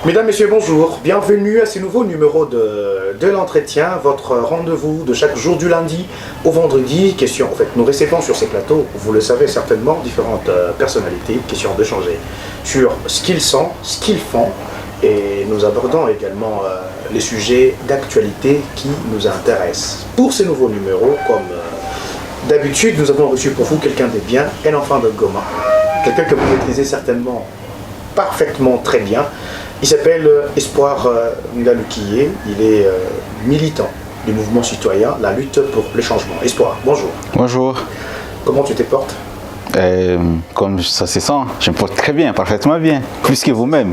Mesdames, Messieurs, bonjour. Bienvenue à ce nouveau numéro de l'entretien, votre rendez-vous de chaque jour du lundi au vendredi. Question, en fait, nous recevons sur ces plateaux, vous le savez certainement, différentes personnalités, question d'échanger sur ce qu'ils sont, ce qu'ils font. Et nous abordons également les sujets d'actualité qui nous intéressent. Pour ce nouveau numéro, comme d'habitude, nous avons reçu pour vous quelqu'un de bien, un enfant de Goma. Quelqu'un que vous maîtrisez certainement parfaitement très bien. Il s'appelle Espoir Ngalukiye, il est militant du mouvement citoyen, la lutte pour le changement. Espoir, bonjour. Bonjour. Comment tu te portes? Comme ça se sent, je me porte très bien, parfaitement bien, plus que vous-même.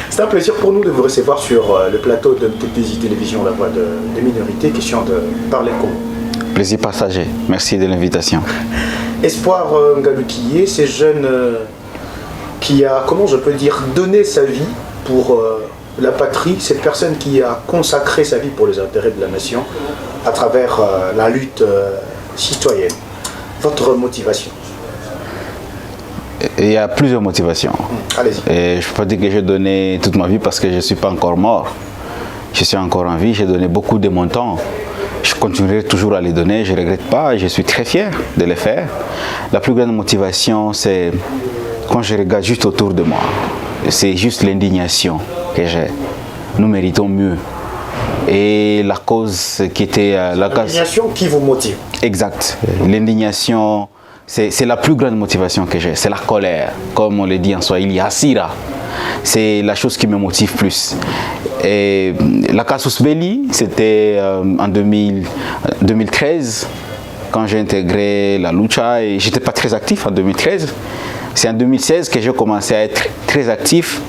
C'est un plaisir pour nous de vous recevoir sur le plateau de MTPZ Télévision, la voix des minorités, question de parler commun. Plaisir partagé, merci de l'invitation. Espoir Ngalukiye, ces jeunes qui a, comment je peux dire, donné sa vie pour la patrie, cette personne qui a consacré sa vie pour les intérêts de la nation à travers la lutte citoyenne. Votre motivation? Il y a plusieurs motivations. Allez-y. Je ne peux pas dire que j'ai donné toute ma vie parce que je ne suis pas encore mort. Je suis encore en vie, j'ai donné beaucoup de mon temps. Je continuerai toujours à les donner, je ne regrette pas, je suis très fier de les faire. La plus grande motivation, c'est quand je regarde juste autour de moi. C'est juste l'indignation que j'ai. Nous méritons mieux. Et la cause qui était... L'indignation qui vous motive. Exact. L'indignation, c'est la plus grande motivation que j'ai. C'est la colère. Comme on le dit en swahili, hasira. C'est la chose qui me motive plus. Et la casus belli, c'était en 2013, quand j'ai intégré la lucha, et j'étais pas très actif en 2013. C'est en 2016 que j'ai commencé à être très actif,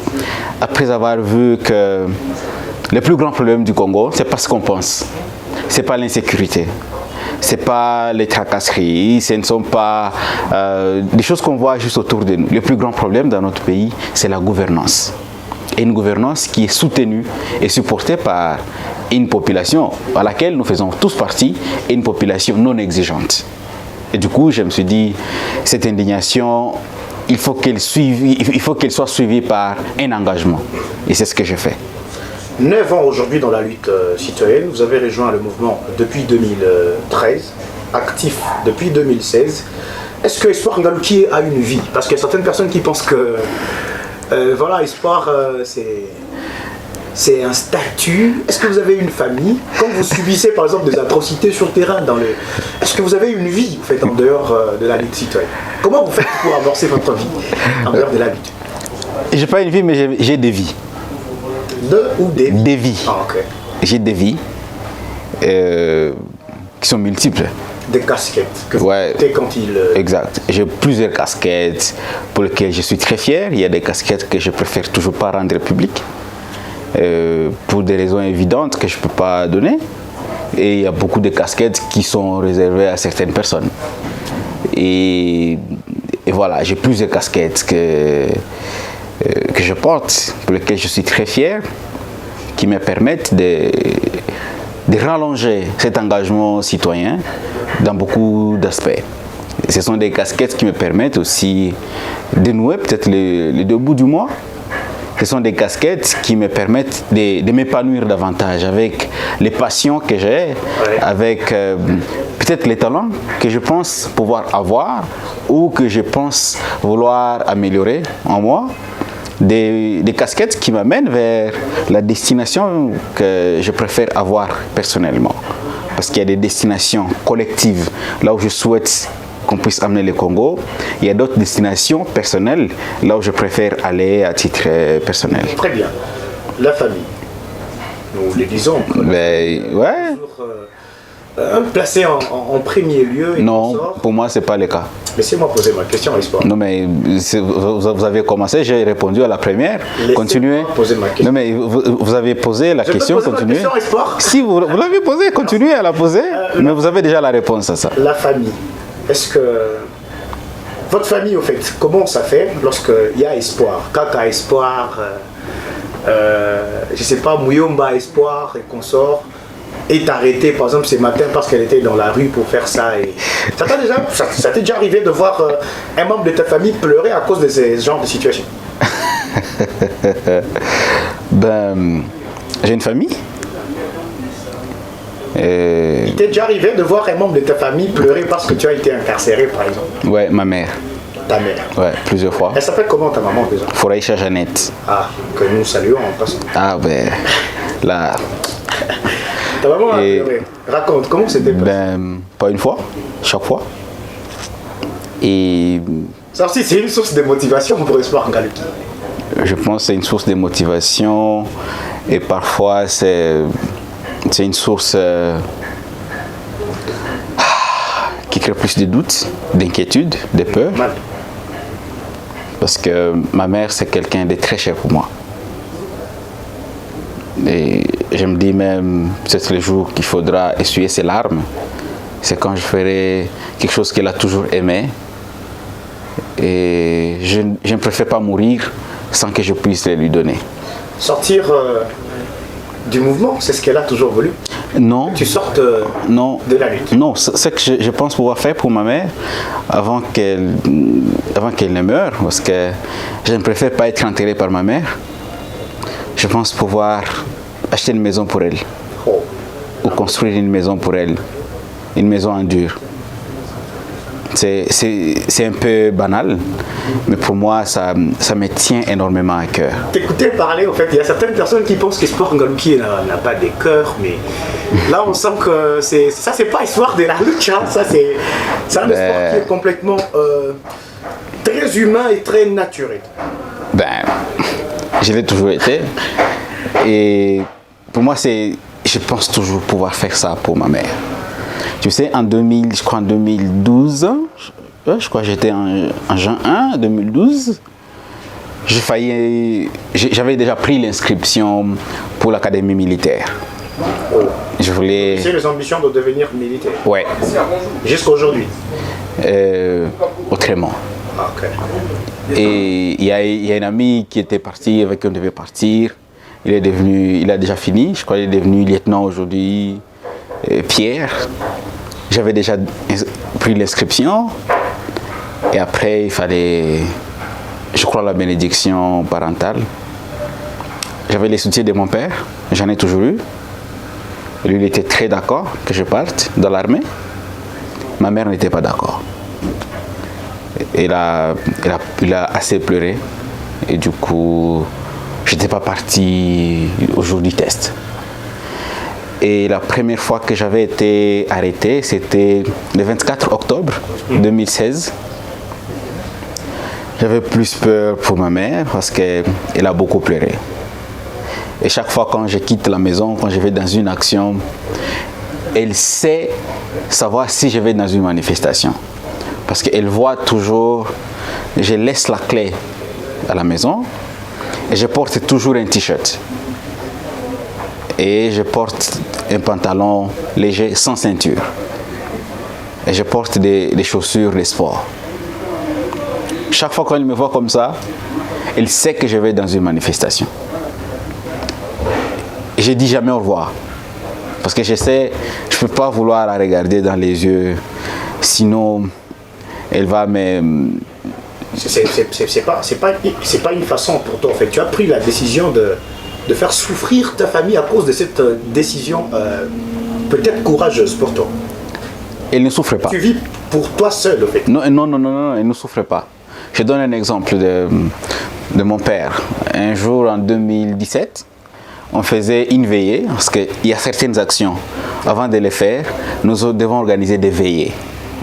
après avoir vu que le plus grand problème du Congo, c'est pas ce qu'on pense. C'est pas l'insécurité. C'est pas les tracasseries, ce ne sont pas des choses qu'on voit juste autour de nous. Le plus grand problème dans notre pays, c'est la gouvernance. Et une gouvernance qui est soutenue et supportée par une population à laquelle nous faisons tous partie, et une population non exigeante. Et du coup, je me suis dit, cette indignation, il faut qu'elle soit suivie par un engagement. Et c'est ce que j'ai fait. 9 ans aujourd'hui dans la lutte citoyenne, vous avez rejoint le mouvement depuis 2013, actif depuis 2016. Est-ce que Espoir Ngalukiye a une vie? Parce qu'il y a certaines personnes qui pensent que voilà, Espoir c'est un statut. Est-ce que vous avez une famille? Quand vous subissez par exemple des atrocités sur le terrain, est-ce que vous avez une vie en, fait, en dehors de la lutte citoyenne? Comment vous faites pour amorcer votre vie en dehors de la lutte? J'ai pas une vie, mais j'ai des vies. Des vies. Ah, ok. J'ai des vies qui sont multiples. Des casquettes que vous portez quand il... Exact. J'ai plusieurs casquettes pour lesquelles je suis très fier. Il y a des casquettes que je préfère toujours pas rendre publiques pour des raisons évidentes que je peux pas donner. Et il y a beaucoup de casquettes qui sont réservées à certaines personnes. Et voilà, j'ai plusieurs casquettes que je porte, pour lesquelles je suis très fier, qui me permettent de rallonger cet engagement citoyen dans beaucoup d'aspects. Ce sont des casquettes qui me permettent aussi de nouer peut-être les deux bouts du mois. Ce sont des casquettes qui me permettent de m'épanouir davantage avec les passions que j'ai, avec peut-être les talents que je pense pouvoir avoir ou que je pense vouloir améliorer en moi. Des casquettes qui m'amènent vers la destination que je préfère avoir personnellement. Parce qu'il y a des destinations collectives, là où je souhaite qu'on puisse amener le Congo. Il y a d'autres destinations personnelles, là où je préfère aller à titre personnel. Très bien. La famille. Nous les disons. Ben, ouais. Placé en premier lieu. Et non, pour moi, ce n'est pas le cas. Laissez-moi poser ma question, Espoir. Non, mais vous avez commencé, j'ai répondu à la première. Continuez. Poser ma question. Non, mais vous avez posé la question, continuez. Ma question, Espoir. Si vous l'avez posée, continuez à la poser. Mais vous avez déjà la réponse à ça. La famille. Est-ce que votre famille, au fait, comment ça fait lorsqu'il y a Espoir? Kaka Espoir, je ne sais pas, Mouyomba Espoir et consorts, est arrêtée par exemple ce matin parce qu'elle était dans la rue pour faire ça. Et ça t'est déjà arrivé de voir un membre de ta famille pleurer à cause de ce genre de situation? Ben, j'ai une famille. Il t'est déjà arrivé de voir un membre de ta famille pleurer parce que tu as été incarcéré, par exemple? Ouais, ma mère. Ta mère? Ouais, plusieurs fois. Elle s'appelle comment ta maman déjà? Foraïcha Jeannette. Ah, que nous saluons en passant. Ah ben, là... Ta maman a pleuré. Raconte, comment c'était passé? Ben, pas une fois, chaque fois. Et Ça aussi, c'est une source de motivation pour Espoir Ngaluki. je pense que c'est une source de motivation et parfois c'est une source qui crée plus de doutes, d'inquiétudes, de peur. Mal. Parce que ma mère, c'est quelqu'un de très cher pour moi. Et je me dis même, peut-être le jour qu'il faudra essuyer ses larmes, c'est quand je ferai quelque chose qu'elle a toujours aimé. Et je ne préfère pas mourir sans que je puisse les lui donner. Sortir du mouvement, c'est ce qu'elle a toujours voulu. Non. Tu sortes Non, de la lutte. non, ce que je pense pouvoir faire pour ma mère avant qu'elle ne meure, parce que je ne préfère pas être enterré par ma mère, je pense pouvoir acheter une maison pour elle, Oh. ou construire une maison pour elle, une maison en dur. C'est un peu banal, mais pour moi, ça me tient énormément à cœur. T'écoutais parler, en fait, il y a certaines personnes qui pensent qu'Espoir Ngaluki n'a pas de cœur, mais là on sent que ça c'est pas histoire de la lutte, hein. Ça c'est un sport qui est complètement très humain et très naturel. Ben, je l'ai toujours été. Et pour moi, je pense toujours pouvoir faire ça pour ma mère. Tu sais, en 2012, je crois que j'étais en juin 1 2012, j'avais déjà pris l'inscription pour l'académie militaire. Oh. Je voulais... C'est les ambitions de devenir militaire. Ouais. Jusqu'à aujourd'hui. Autrement. Ah, ok. Et il y a une amie qui était partie, avec qui on devait partir. Il a déjà fini, je crois qu'il est devenu lieutenant aujourd'hui, Pierre. J'avais déjà pris l'inscription. Et après, il fallait, je crois, la bénédiction parentale. J'avais les soutiens de mon père, j'en ai toujours eu. Lui, il était très d'accord que je parte dans l'armée. Ma mère n'était pas d'accord. Il a assez pleuré. Et du coup, je n'étais pas parti au jour du test. Et la première fois que j'avais été arrêté, c'était le 24 octobre 2016. J'avais plus peur pour ma mère parce qu'elle a beaucoup pleuré. Et chaque fois quand je quitte la maison, quand je vais dans une action, elle sait savoir si je vais dans une manifestation. Parce qu'elle voit toujours, je laisse la clé à la maison et je porte toujours un t-shirt. Et je porte un pantalon léger sans ceinture. Et je porte des chaussures de sport. Chaque fois qu'elle me voit comme ça, elle sait que je vais dans une manifestation. Et je dis jamais au revoir. Parce que je sais, je ne peux pas vouloir la regarder dans les yeux. Sinon, elle va me... C'est pas une façon pour toi, en fait. Tu as pris la décision de faire souffrir ta famille à cause de cette décision peut-être courageuse pour toi. Elle ne souffre pas. Tu vis pour toi seul, en fait. Non, elle ne souffre pas. Je donne un exemple de mon père. Un jour, en 2017, on faisait une veillée, parce qu'il y a certaines actions. Avant de les faire, nous devons organiser des veillées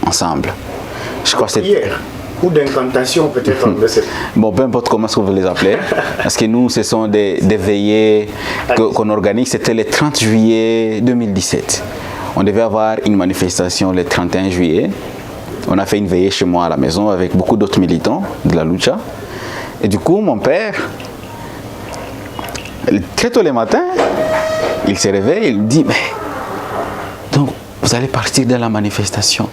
ensemble. Je crois que c'est... Hier. Ou d'incantation peut-être. Bon, peu importe comment vous les appelez. Parce que nous, ce sont des veillées qu'on organise. C'était le 30 juillet 2017. On devait avoir une manifestation le 31 juillet. On a fait une veillée chez moi à la maison avec beaucoup d'autres militants de la lucha. Et du coup, mon père, très tôt le matin, il se réveille, il me dit, mais donc vous allez partir de la manifestation.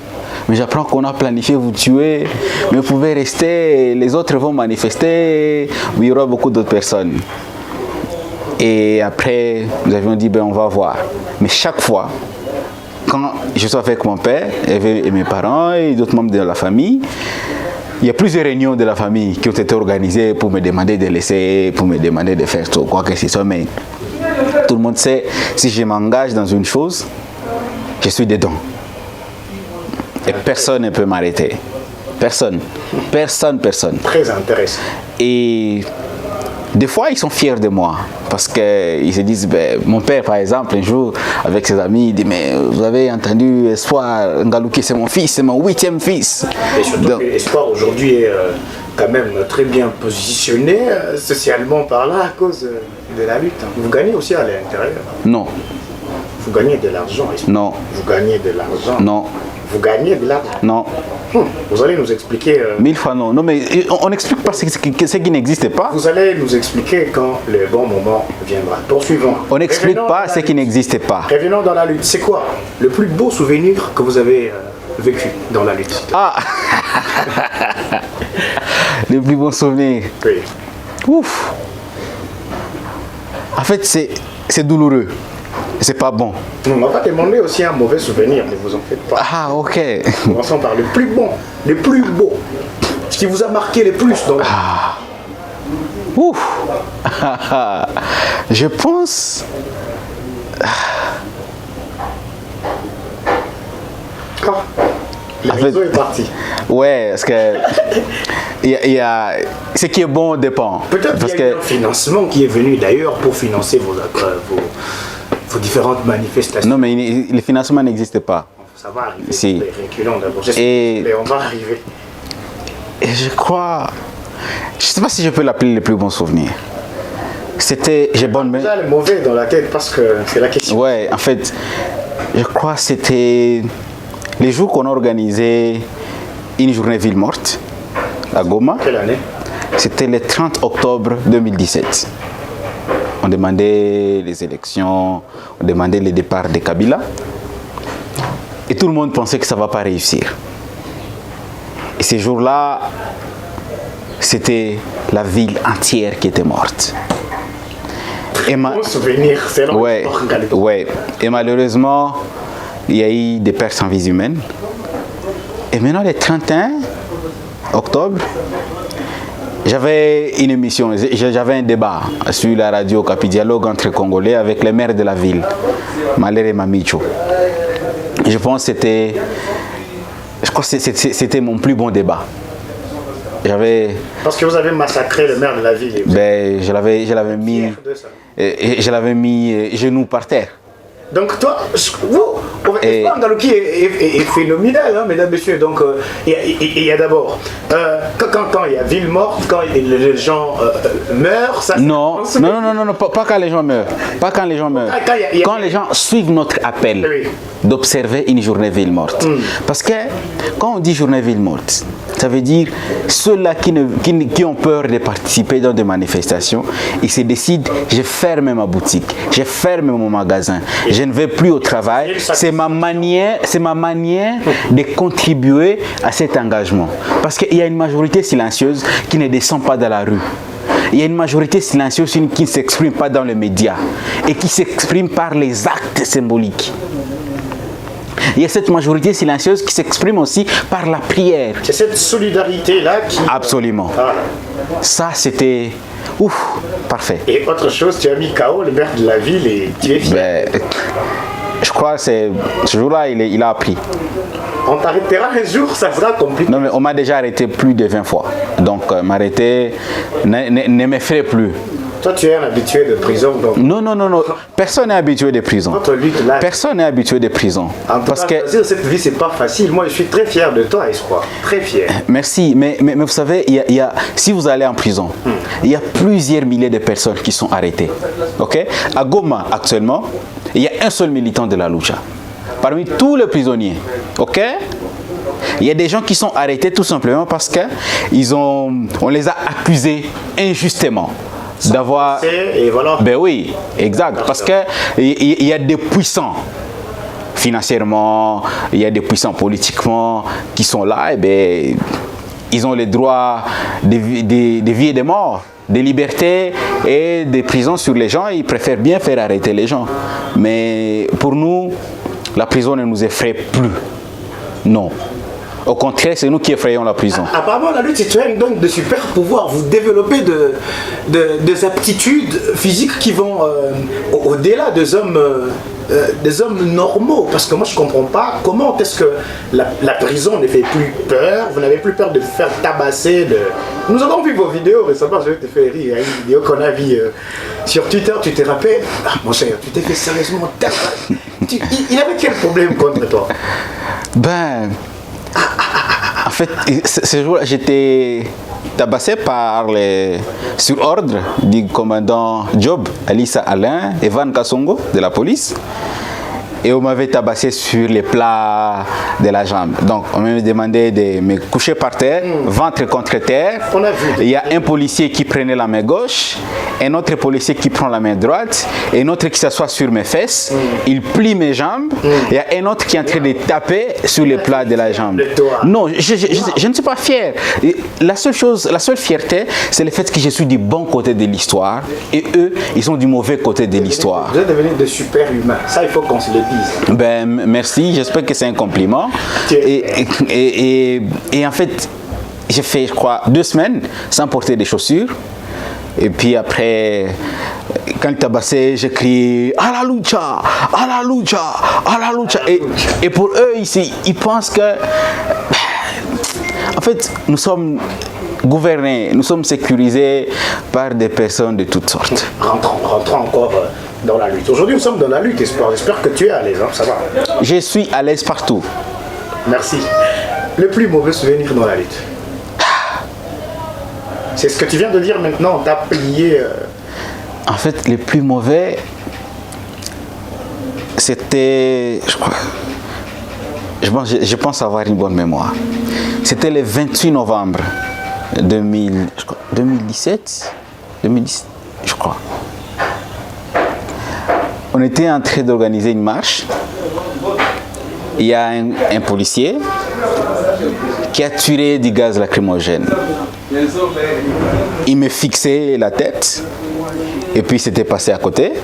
Mais j'apprends qu'on a planifié vous tuer, mais vous pouvez rester, les autres vont manifester, il y aura beaucoup d'autres personnes. Et après, nous avions dit, ben, on va voir. Mais chaque fois, quand je suis avec mon père et mes parents et d'autres membres de la famille, il y a plusieurs réunions de la famille qui ont été organisées pour me demander de laisser, pour me demander de faire tout, quoi que ce soit. Mais tout le monde sait, si je m'engage dans une chose, je suis dedans. Et personne ne peut m'arrêter. Personne. Personne. Très intéressant. Et des fois, ils sont fiers de moi. Parce qu'ils se disent, ben, mon père, par exemple, un jour, avec ses amis, il dit, mais vous avez entendu Espoir Ngalouki, c'est mon fils, c'est mon 8e fils. Et surtout que Espoir aujourd'hui est quand même très bien positionné socialement par là à cause de la lutte. Vous gagnez aussi à l'intérieur. Non. Vous gagnez de l'argent. Non. Vous gagnez de l'argent. Non. Vous gagnez de l'argent. Non. Vous allez nous expliquer... 1000 fois non. Non, mais on n'explique pas ce qui n'existe pas. Vous allez nous expliquer quand le bon moment viendra. Poursuivons. On n'explique pas ce qui n'existe pas. Revenons dans la lutte. C'est quoi le plus beau souvenir que vous avez vécu dans la lutte? Ah. Le plus bon souvenir. Oui. Ouf. En fait, c'est douloureux. C'est pas bon. On va pas demander aussi un mauvais souvenir, ne vous en faites pas. Ah, ok. Commençons par le plus bon, le plus beau. Ce qui vous a marqué le plus dans la lutte. Ouf. Je pense... Le réseau est parti. Ouais, parce que ce qui est bon dépend. Peut-être parce qu'il y a eu un financement qui est venu d'ailleurs pour financer vos différentes manifestations. Non, mais le financement n'existe pas. Ça va arriver. Si. Reculons d'abord. Et on va arriver. Et je crois... Je ne sais pas si je peux l'appeler le plus bon souvenir. C'était... J'ai bonne main. Déjà le mauvais dans la tête parce que c'est la question. Ouais, en fait, je crois que c'était les jours qu'on a organisé une journée ville morte à Goma. Quelle année? C'était le 30 octobre 2017. On demandait les élections, on demandait le départ de Kabila. Et tout le monde pensait que ça ne va pas réussir. Et ces jours-là, c'était la ville entière qui était morte. Bon souvenir, c'est ouais. Et malheureusement, il y a eu des pertes en vie humaine. Et maintenant, le 31 octobre, j'avais une émission, j'avais un débat sur la radio Capi Dialogue entre Congolais avec les maires de la ville, Malher et Mamicho. Je pense que c'était mon plus bon débat. Parce que vous avez massacré le maire de la ville. Ben, je l'avais mis genoux par terre. Donc toi, Espoir Ngalouki est phénoménal, hein, mesdames, messieurs. Donc il y a d'abord, quand il y a ville morte, quand les gens meurent, ça... Non, pas quand les gens meurent. Pas quand les gens meurent. Quand les gens suivent notre appel d'observer une journée ville morte. Parce que quand on dit journée ville morte, ça veut dire ceux-là qui ont peur de participer dans des manifestations, ils se décident, je ferme ma boutique, je ferme mon magasin, je ne vais plus au travail. C'est ma manière de contribuer à cet engagement. Parce qu'il y a une majorité silencieuse qui ne descend pas dans la rue. Il y a une majorité silencieuse qui ne s'exprime pas dans les médias et qui s'exprime par les actes symboliques. Il y a cette majorité silencieuse qui s'exprime aussi par la prière. C'est cette solidarité-là qui... Absolument. Ça, c'était... Ouf, parfait. Et autre chose, tu as mis KO le maire de la ville et tu es fier. Je crois que ce jour-là, il a appris. On t'arrêtera un jour, ça sera compliqué. Non, mais on m'a déjà arrêté plus de 20 fois. Donc, m'arrêter ne m'effraie plus. Toi, tu es un habitué de prison. Donc... Non. Personne n'est habitué de prison. Votre lutte là. Personne n'est habitué de prison. Parce que cette vie, c'est pas facile. Moi, je suis très fier de toi, Espoir. Très fier. Merci. Mais vous savez, si vous allez en prison, il y a plusieurs milliers de personnes qui sont arrêtées. Ok? À Goma, actuellement, il y a un seul militant de la Lucha. Parmi tous les prisonniers. Ok? Il y a des gens qui sont arrêtés tout simplement parce qu'on les a accusés injustement d'avoir... Et voilà. Ben oui, exact. Parce qu'il y a des puissants financièrement, il y a des puissants politiquement qui sont là, et ben, ils ont les droits des vies et des morts, des libertés et des prisons sur les gens. Ils préfèrent bien faire arrêter les gens. Mais pour nous, la prison ne nous effraie plus. Non. Au contraire, c'est nous qui effrayons la prison. Apparemment, la lutte citoyenne donne de super pouvoirs. Vous développez des aptitudes physiques qui vont au-delà des hommes normaux. Parce que moi, je ne comprends pas comment est-ce que la prison ne fait plus peur. Vous n'avez plus peur de vous faire tabasser. Nous avons vu vos vidéos récemment, je te fais rire. Une vidéo qu'on a vue sur Twitter, tu te rappelles? Ah, mon cher, tu t'es fait sérieusement tabasser. Il avait quel problème contre toi? Ben, en fait, ce jour-là, j'étais tabassé sur ordre du commandant Job, Alissa Alain, Evan Kassongo de la police. Et on m'avait tabassé sur les plats de la jambe. Donc, on m'avait demandé de me coucher par terre, ventre contre terre. On a vu. Il y a un policier qui prenait la main gauche, un autre policier qui prend la main droite, et un autre qui s'assoit sur mes fesses. Il plie mes jambes. Il y a un autre qui est en train de taper sur les plats de la jambe. Non, je ne suis pas fier. La seule fierté, c'est le fait que je suis du bon côté de l'histoire, et eux, ils sont du mauvais côté de l'histoire. Vous êtes devenus des super humains. Ça, il faut qu'on se le dise. Ben, merci, j'espère que c'est un compliment. Et en fait, j'ai fait, je crois, 2 semaines sans porter des chaussures. Et puis après, quand il tabassait, j'ai crié « À la lucha! À la lucha! À la lucha !» Et pour eux ici, ils pensent que... En fait, nous sommes gouvernés, nous sommes sécurisés par des personnes de toutes sortes. Rentrons encore dans la lutte. Aujourd'hui, nous sommes dans la lutte, Espoir. J'espère que tu es à l'aise, hein, ça va. Je suis à l'aise partout. Merci. Le plus mauvais souvenir dans la lutte? C'est ce que tu viens de dire maintenant, t'as plié... En fait, le plus mauvais, c'était... Je pense avoir une bonne mémoire. C'était le 28 novembre 2017, je crois. On était en train d'organiser une marche. Il y a un policier qui a tiré du gaz lacrymogène. Il me fixait la tête et puis c'était passé à côté.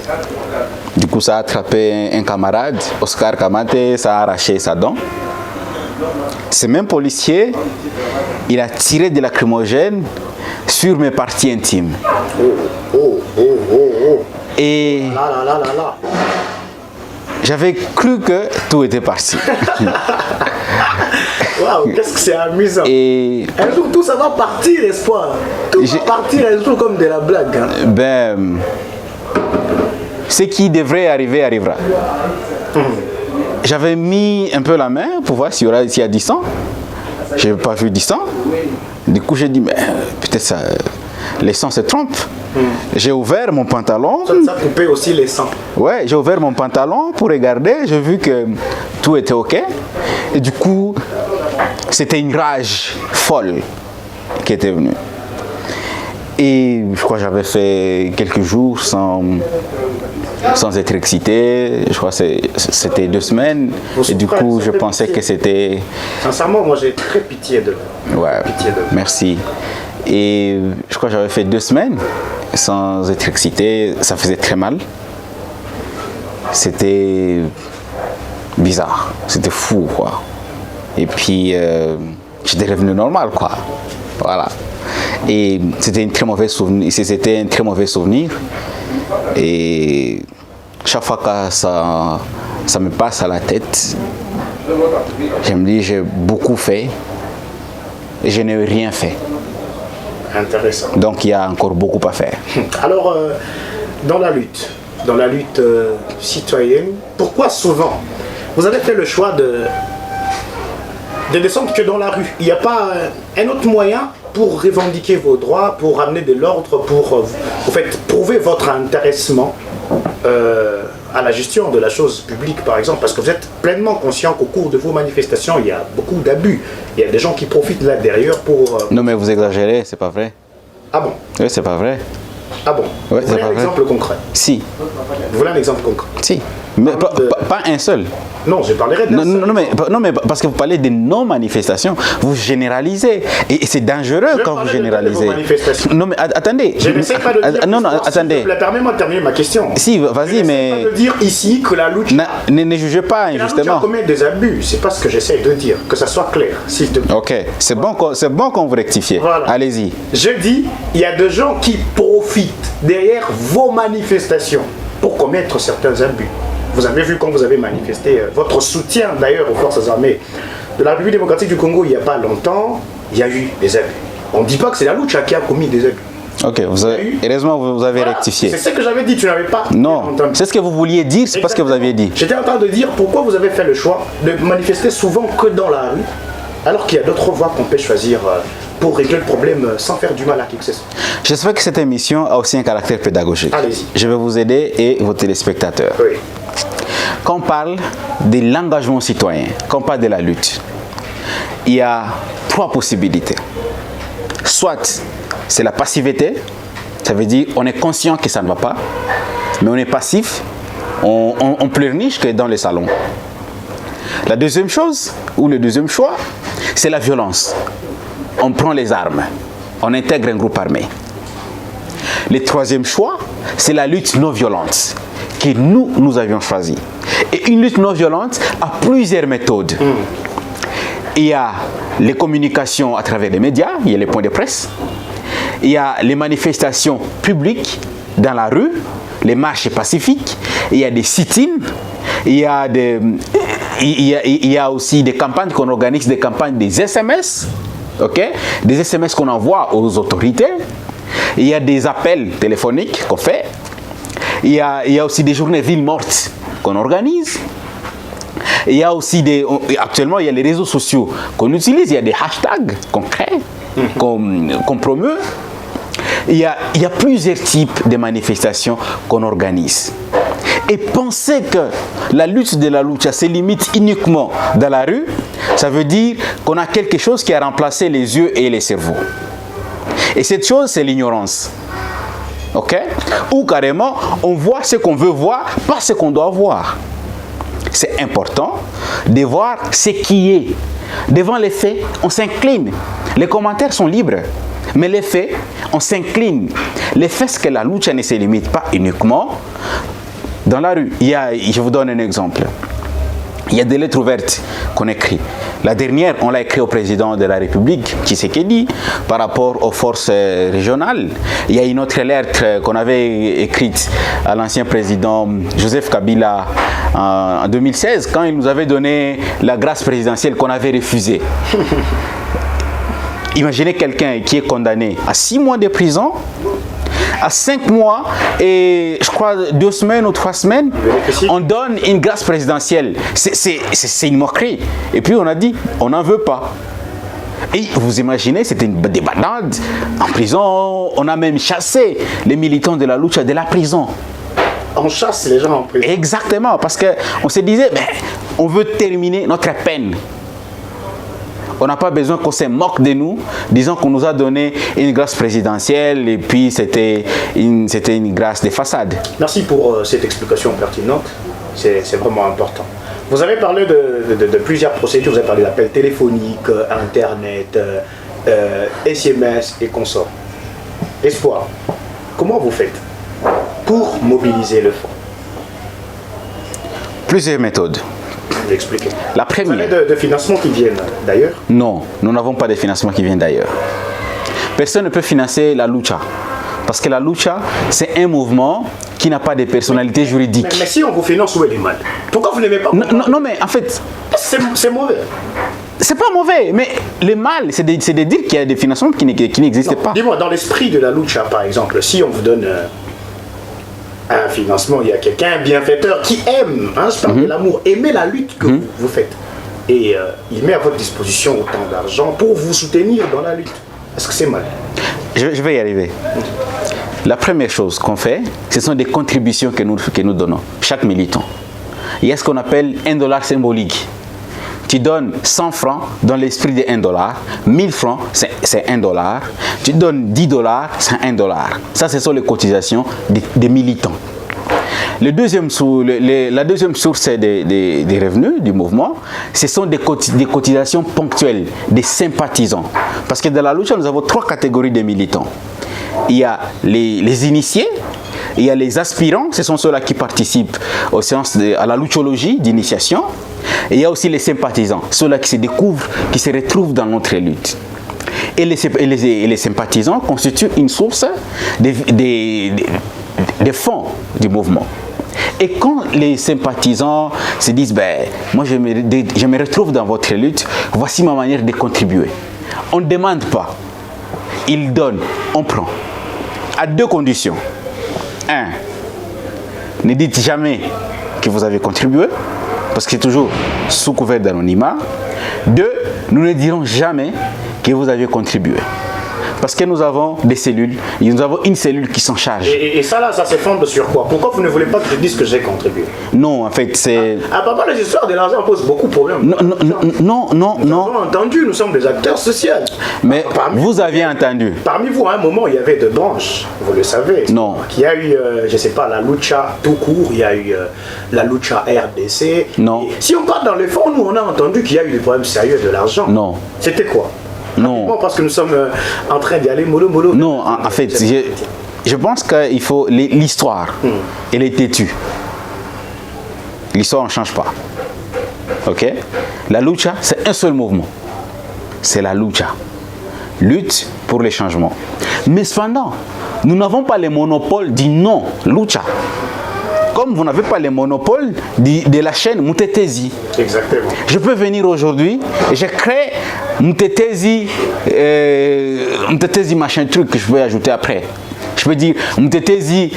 Du coup, ça a attrapé un camarade, Oscar Kamate, ça a arraché sa dent. Ce même policier, il a tiré de lacrymogène sur mes parties intimes. Et j'avais cru que tout était parti. Waouh, qu'est-ce que c'est amusant. Et un jour, tout ça va partir, Espoir. Tout va partir un jour comme de la blague. Hein. Ben, ce qui devrait arriver arrivera. J'avais mis un peu la main pour voir s'il y a du sang. Je n'ai pas vu du sang. Du coup, j'ai dit, mais peut-être ça, les sangs se trompent. J'ai ouvert mon pantalon. Ça coupait aussi les sangs. Ouais, j'ai ouvert mon pantalon pour regarder. J'ai vu que tout était OK. Et du coup, c'était une rage folle qui était venue. Et je crois que j'avais fait quelques jours sans être excité. Je crois que c'était 2 semaines. Et du coup, je pensais que c'était... Sincèrement, moi, j'ai très pitié de vous. Ouais, merci. Et je crois que j'avais fait 2 semaines sans être excité. Ça faisait très mal. C'était bizarre. C'était fou, quoi. Et puis, j'étais revenu normal, quoi. Voilà. Et c'était un très mauvais souvenir. Et chaque fois que ça me passe à la tête, je me dis, j'ai beaucoup fait et je n'ai rien fait. Intéressant. Donc il y a encore beaucoup à faire. Alors, dans la lutte citoyenne, pourquoi souvent vous avez fait le choix de descendre que dans la rue? Il n'y a pas un autre moyen pour revendiquer vos droits, pour amener de l'ordre, pour en fait, prouver votre intéressement à la gestion de la chose publique, par exemple, parce que vous êtes pleinement conscient qu'au cours de vos manifestations, il y a beaucoup d'abus. Il y a des gens qui profitent là derrière pour... Non, mais vous exagérez, c'est pas vrai. Ah bon? Oui, c'est pas vrai. Ah bon? Ouais, Vous c'est voulez pas un vrai. exemple concret? Si, Vous voulez un exemple concret? si. Mais pas un seul. Non, je parlerai d'un seul. Non, mais parce que vous parlez des non-manifestations, vous généralisez. Et c'est dangereux Je quand vous parlais de généralisez. vos manifestations. Non, mais attendez. Je n'essaie pas de dire. Non, non, s'il attendez. vous plaît, permets-moi de terminer ma question. Si, vas-y, Je mais. n'essaie pas de dire ici que la lucha. Ne jugez pas La lucha injustement. commet des abus. C'est pas ce que j'essaie de dire. Que ça soit clair, s'il te plaît. Ok, c'est bon qu'on vous rectifie. Voilà. Allez-y. Je dis, il y a des gens qui profitent derrière vos manifestations pour commettre certains abus. Vous avez vu quand vous avez manifesté votre soutien d'ailleurs aux forces armées de la République démocratique du Congo il n'y a pas longtemps, il y a eu des abus. On ne dit pas que c'est la lucha qui a commis des abus. Ok, heureusement vous avez Voilà, rectifié. c'est ce que j'avais dit, tu n'avais pas Non, entendu. c'est ce que vous vouliez dire, c'est pas ce que vous aviez dit. J'étais en train de dire pourquoi vous avez fait le choix de manifester souvent que dans la rue, alors qu'il y a d'autres voies qu'on peut choisir pour régler le problème sans faire du mal à qui que ce soit. J'espère que cette émission a aussi un caractère pédagogique. Allez-y. Je vais vous aider et vos téléspectateurs. Oui. Quand on parle de l'engagement citoyen, quand on parle de la lutte, il y a trois possibilités. Soit c'est la passivité, ça veut dire on est conscient que ça ne va pas, mais on est passif, on pleurniche que dans les salons. La deuxième chose, ou le deuxième choix, c'est la violence. On prend les armes, on intègre un groupe armé. Le troisième choix, c'est la lutte non violente que nous avions choisi. Et une lutte non violente a plusieurs méthodes. Il y a les communications à travers les médias, il y a les points de presse, il y a les manifestations publiques dans la rue, les marches pacifiques, il y a des sit-ins, il y a aussi des campagnes qu'on organise, des campagnes des SMS, des SMS qu'on envoie aux autorités, il y a des appels téléphoniques qu'on fait, il y a aussi des journées villes mortes qu'on organise. Il y a aussi actuellement il y a les réseaux sociaux qu'on utilise, il y a des hashtags qu'on crée, qu'on promeut. Il y a plusieurs types de manifestations qu'on organise. Et penser que la lutte de la lucha se limite uniquement dans la rue, ça veut dire qu'on a quelque chose qui a remplacé les yeux et les cerveaux. Et cette chose, c'est l'ignorance. Ok? Ou carrément, on voit ce qu'on veut voir, pas ce qu'on doit voir. C'est important de voir ce qui est. Devant les faits, on s'incline. Les commentaires sont libres. Mais les faits, on s'incline. Les faits, c'est que la lucha ne se limite pas uniquement dans la rue. Je vous donne un exemple. Il y a des lettres ouvertes qu'on écrit. La dernière, on l'a écrit au président de la République, Tshisekedi, par rapport aux forces régionales. Il y a une autre lettre qu'on avait écrite à l'ancien président Joseph Kabila en 2016, quand il nous avait donné la grâce présidentielle qu'on avait refusée. Imaginez quelqu'un qui est condamné à 6 mois de prison, à 5 mois et je crois 2 semaines ou 3 semaines, on donne une grâce présidentielle. C'est une moquerie. Et puis on a dit, on n'en veut pas. Et vous imaginez, c'était des bandades en prison. On a même chassé les militants de la lucha de la prison. On chasse les gens en prison. Exactement, parce qu'on se disait, on veut terminer notre peine. On n'a pas besoin qu'on se moque de nous, disant qu'on nous a donné une grâce présidentielle et puis c'était une grâce de façade. Merci pour cette explication pertinente, c'est vraiment important. Vous avez parlé de plusieurs procédures, vous avez parlé d'appels téléphoniques, Internet, SMS et consorts. Espoir, comment vous faites pour mobiliser le fonds? Plusieurs méthodes. Expliquez. La première. Vous avez de financements qui viennent d'ailleurs? Non, nous n'avons pas de financement qui vient d'ailleurs. Personne ne peut financer la lucha. Parce que la lucha, c'est un mouvement qui n'a pas de personnalité juridique. Mais si on vous finance, où est le mal? Pourquoi vous n'aimez pas? Non, mais en fait... C'est mauvais. C'est pas mauvais, mais le mal, c'est de dire qu'il y a des financements qui n'existent pas. Dis-moi, dans l'esprit de la lucha, par exemple, si on vous donne... un financement, il y a quelqu'un, un bienfaiteur qui aime, je parle de l'amour, aimer la lutte que vous faites. Et il met à votre disposition autant d'argent pour vous soutenir dans la lutte. Est-ce que c'est mal? Je vais y arriver. La première chose qu'on fait, ce sont des contributions que nous donnons, chaque militant. Il y a ce qu'on appelle $1 symbolique. Tu donnes 100 francs dans l'esprit de 1 $. 1000 francs, c'est 1 $. Tu donnes 10 $, c'est 1 $. Ça, ce sont les cotisations des militants. La deuxième source des revenus du mouvement, ce sont des cotisations ponctuelles, des sympathisants. Parce que dans la lucha, nous avons 3 catégories de militants. Il y a les initiés, il y a les aspirants, ce sont ceux-là qui participent aux séances à la luchologie d'initiation. Et il y a aussi les sympathisants, ceux-là qui se découvrent, qui se retrouvent dans notre lutte. Et les sympathisants constituent une source des fonds du mouvement. Et quand les sympathisants se disent ben, moi je me retrouve dans votre lutte, voici ma manière de contribuer. On ne demande pas, ils donnent, on prend. À 2 conditions. 1. Ne dites jamais que vous avez contribué, parce que c'est toujours sous couvert d'anonymat. 2. Nous ne dirons jamais que vous avez contribué. Parce que nous avons des cellules, et nous avons une cellule qui s'en charge. Et ça là, ça se fonde sur quoi? Pourquoi vous ne voulez pas que je dise que j'ai contribué? Non, en fait, c'est... Papa, les histoires de l'argent posent beaucoup de problèmes. Non. Nous avons entendu, nous sommes des acteurs sociaux. Mais vous aviez entendu. Parmi vous, à un moment, il y avait 2 branches, vous le savez. Non. Il y a eu, je ne sais pas, la lucha tout court, il y a eu la lucha RDC. Non. Et si on part dans les fonds, nous, on a entendu qu'il y a eu des problèmes sérieux de l'argent. Non. C'était quoi? Non. Parce que nous sommes en train d'y aller mollo. Non, en fait, je pense qu'il faut... L'histoire, elle est têtue. L'histoire, on ne change pas. Ok? La lucha, c'est un seul mouvement. C'est la lucha. Lutte pour les changements. Mais cependant, nous n'avons pas le monopole du nom lucha. Comme vous n'avez pas le monopole de la chaîne Mutetezi. Exactement. Je peux venir aujourd'hui et je crée Mutetezi machin truc que je peux ajouter après. Je peux dire Mutetezi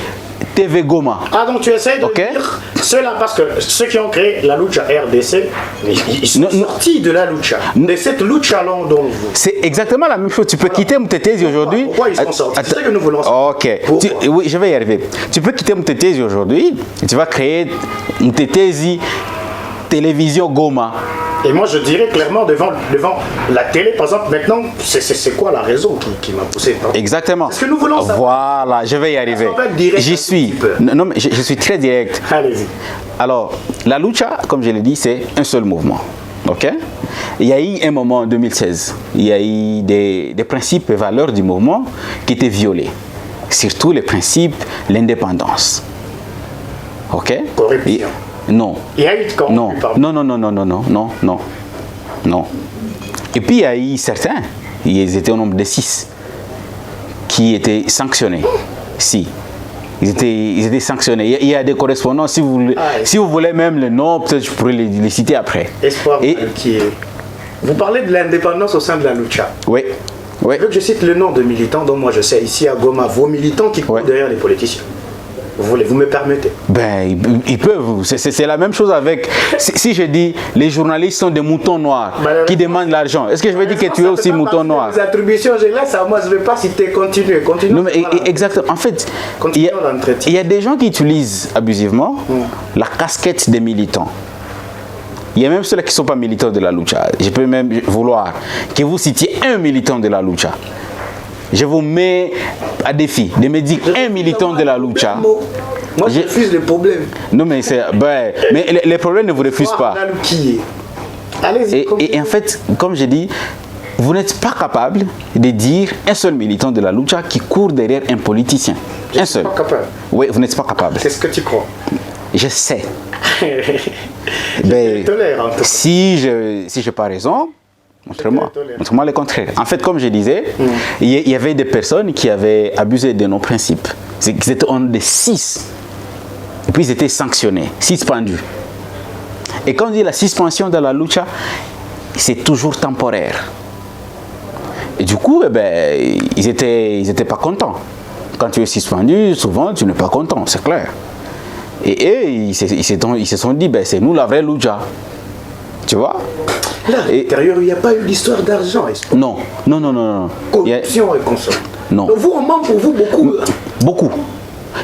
TV Goma. Ah, donc tu essaies de dire ceux-là, parce que ceux qui ont créé la lucha RDC, ils sont sortis de la lucha. De cette lucha-là dont vous... C'est exactement la même chose. Tu peux quitter Mutetezi aujourd'hui. Pourquoi ils sont sortis? C'est ce que nous voulons savoir. Ok. Oui, je vais y arriver. Tu peux quitter Mutetezi aujourd'hui et tu vas créer Mutetezi Télévision Goma. Et moi, je dirais clairement devant la télé, par exemple, maintenant, c'est quoi la raison qui m'a poussé? Exactement. C'est ce que nous voulons savoir. Voilà, je vais y arriver. J'y suis. Non, mais je suis très direct. Allez-y. Alors, la lucha, comme je l'ai dit, c'est un seul mouvement. Ok? Il y a eu un moment en 2016, il y a eu des principes et valeurs du mouvement qui étaient violés. Surtout les principes, l'indépendance. Ok? Corruption. Non. Il y a eu de corruption. Non. Et puis il y a eu certains, ils étaient au nombre de 6, qui étaient sanctionnés. Si. Ils étaient sanctionnés. Il y a des correspondants, si vous voulez même le nom, peut-être je pourrais les citer après. Espoir qui est... Vous parlez de l'indépendance au sein de la lucha. Oui. Je veux que je cite le nom de militants dont moi je sais ici à Goma, vos militants qui courent derrière les politiciens. Vous me permettez? Ben, ils peuvent. C'est la même chose avec... Si je dis, les journalistes sont des moutons noirs qui demandent l'argent, est-ce que je vais dire que tu es aussi mouton noir? Les attributions, je laisse à moi, je ne vais pas citer. Continue. Non, mais exactement. En fait, il y a des gens qui utilisent abusivement la casquette des militants. Il y a même ceux-là qui ne sont pas militants de la lucha. Je peux même vouloir que vous citiez un militant de la lucha. Je vous mets à défi de me dire un militant de la lucha. Moi, je refuse les problèmes. Non, mais les problèmes ne vous refusent pas. Et en fait, comme je dis, vous n'êtes pas capable de dire un seul militant de la lucha qui court derrière un politicien. Un seul. Pas capable. Oui, vous n'êtes pas capable. C'est ce que tu crois. Je sais. Tolère, en tout cas. Si je n'ai pas raison, montre-moi le contraire. En fait, comme je disais, il y avait des personnes qui avaient abusé de nos principes. Ils étaient en des 6. Et puis ils étaient sanctionnés, suspendus. Et quand on dit la suspension de la lucha, c'est toujours temporaire. Et du coup, ils étaient pas contents. Quand tu es suspendu, souvent tu n'es pas content, c'est clair. Et eux, ils se sont dit, c'est nous la vraie lucha. Tu vois? Là, à l'intérieur, il n'y a pas eu d'histoire d'argent. Non. Corruption et consomme. Non. Donc vous, on manque pour vous beaucoup. Beaucoup.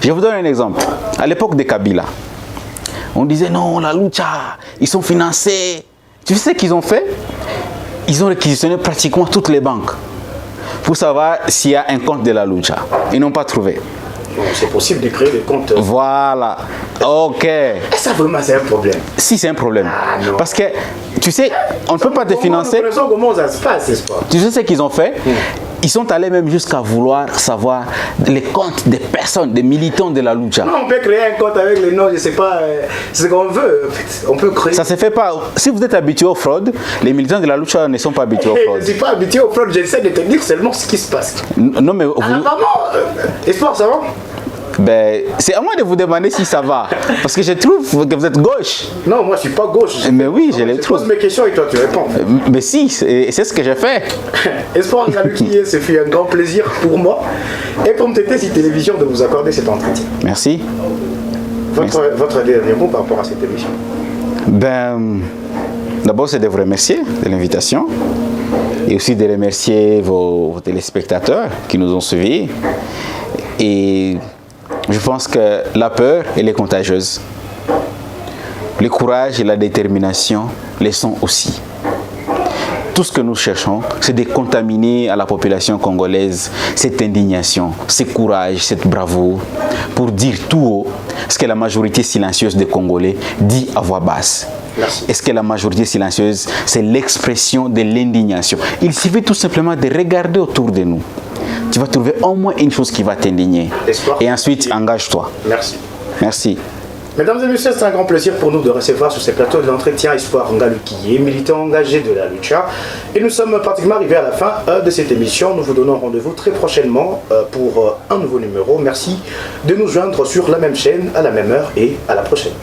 Je vous donne un exemple. À l'époque de Kabila, on disait non, la lucha, ils sont financés Tu sais ce qu'ils ont fait? Ils ont réquisitionné pratiquement toutes les banques pour savoir s'il y a un compte de la Lucha. Ils n'ont pas trouvé. Bon, c'est possible de créer des comptes. Voilà. Ok. Ça vraiment c'est un problème. Si c'est un problème. Ah, non. Parce que, tu sais, on ne peut pas te financer. Nous connaissons comment ça se passe, n'est-ce pas? Tu sais ce qu'ils ont fait? Ils sont allés même jusqu'à vouloir savoir les comptes des personnes, des militants de la Lucha. Non, on peut créer un compte avec les noms, je ne sais pas, c'est ce qu'on veut. On peut créer. Ça ne se fait pas. Si vous êtes habitué aux fraudes, les militants de la Lucha ne sont pas habitués aux Je fraudes. ne suis pas habitué aux fraudes, j'essaie de te dire seulement ce qui se passe. Non, mais vous... Apparemment, Espoir, ça va? Ben, c'est à moi de vous demander si ça va. Parce que je trouve que vous êtes gauche. Non, moi je suis pas gauche. Mais oui, je les trouve. Je pose mes questions et toi tu réponds. Mais si, c'est ce que j'ai fait. Espoir Ngalukiye, ce fut un grand plaisir pour moi et pour MTT Télévision de vous accorder cet entretien. Merci. Votre dernier mot par rapport à cette émission? Ben, d'abord, c'est de vous remercier de l'invitation et aussi de remercier vos téléspectateurs qui nous ont suivis. Et je pense que la peur, elle est contagieuse. Le courage et la détermination les sont aussi. Tout ce que nous cherchons, c'est de contaminer à la population congolaise cette indignation, ce courage, cette bravoure, pour dire tout haut ce que la majorité silencieuse des Congolais dit à voix basse. Est-ce que la majorité silencieuse, c'est l'expression de l'indignation? Il suffit tout simplement de regarder autour de nous. Tu vas trouver au moins une chose qui va t'indigner. Et ensuite, engage-toi. Merci. Merci. Mesdames et messieurs, c'est un grand plaisir pour nous de recevoir sur ces plateaux de l'entretien Espoir Ngalukiye, militant engagé de la Lucha. Et nous sommes pratiquement arrivés à la fin de cette émission. Nous vous donnons rendez-vous très prochainement pour un nouveau numéro. Merci de nous joindre sur la même chaîne, à la même heure et à la prochaine.